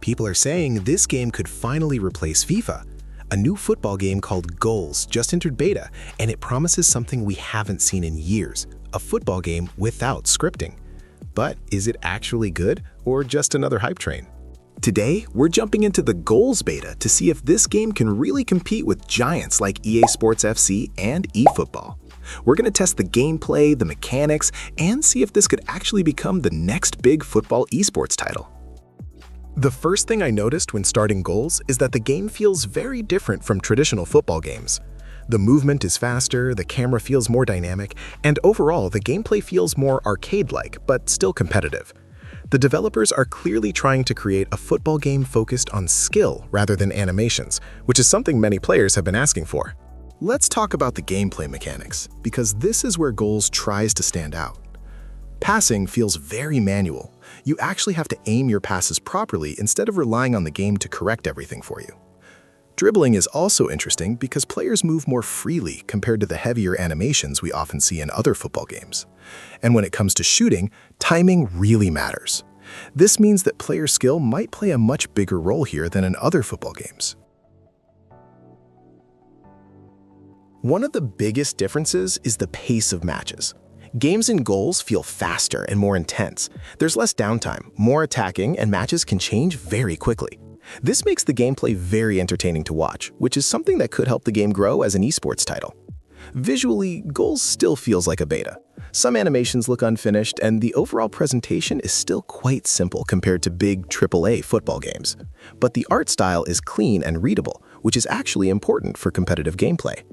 People are saying this game could finally replace FIFA. A new football game called Goals just entered beta, and it promises something we haven't seen in years, a football game without scripting. But is it actually good, or just another hype train? Today, we're jumping into the Goals beta to see if this game can really compete with giants like EA Sports FC and eFootball. We're going to test the gameplay, the mechanics, and see if this could actually become the next big football esports title. The first thing I noticed when starting Goals is that the game feels very different from traditional football games. The movement is faster, the camera feels more dynamic, and overall the gameplay feels more arcade-like, but still competitive. The developers are clearly trying to create a football game focused on skill rather than animations, which is something many players have been asking for. Let's talk about the gameplay mechanics, because this is where Goals tries to stand out. Passing feels very manual. You actually have to aim your passes properly instead of relying on the game to correct everything for you. Dribbling is also interesting because players move more freely compared to the heavier animations we often see in other football games. And when it comes to shooting, timing really matters. This means that player skill might play a much bigger role here than in other football games. One of the biggest differences is the pace of matches. Games in Goals feel faster and more intense. There's less downtime, more attacking, and matches can change very quickly. This makes the gameplay very entertaining to watch, which is something that could help the game grow as an esports title. Visually, Goals still feels like a beta. Some animations look unfinished, and the overall presentation is still quite simple compared to big AAA football games. But the art style is clean and readable, which is actually important for competitive gameplay.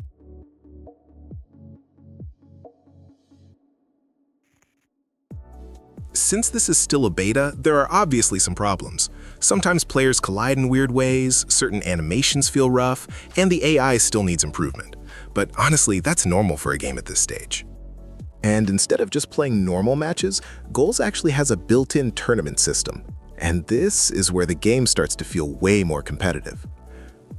Since this is still a beta, there are obviously some problems. Sometimes players collide in weird ways, certain animations feel rough, and the AI still needs improvement. But honestly, that's normal for a game at this stage. And instead of just playing normal matches, Goals actually has a built-in tournament system. And this is where the game starts to feel way more competitive.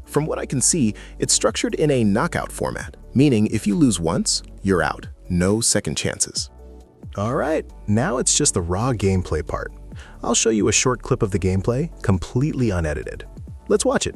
From what I can see, it's structured in a knockout format, meaning if you lose once, you're out, no second chances. Alright, now it's just the raw gameplay part. I'll show you a short clip of the gameplay, completely unedited. Let's watch it.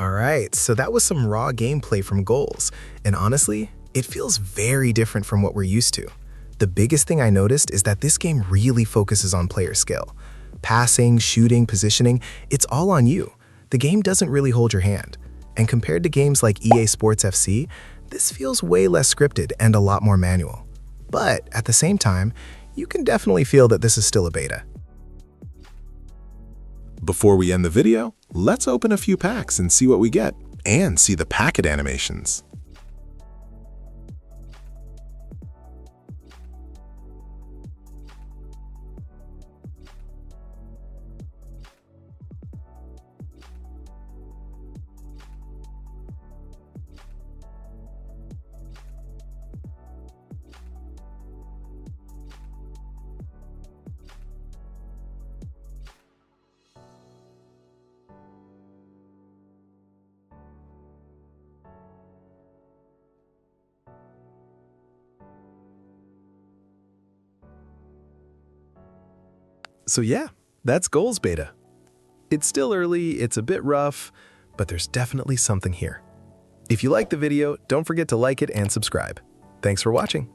All right, so that was some raw gameplay from Goals, and honestly, it feels very different from what we're used to. The biggest thing I noticed is that this game really focuses on player skill. Passing, shooting, positioning, it's all on you. The game doesn't really hold your hand. And compared to games like EA Sports FC, this feels way less scripted and a lot more manual. But at the same time, you can definitely feel that this is still a beta. Before we end the video, let's open a few packs and see what we get, and see the packet animations. So yeah, that's Goals beta. It's still early, it's a bit rough, but there's definitely something here. If you liked the video, don't forget to like it and subscribe. Thanks for watching.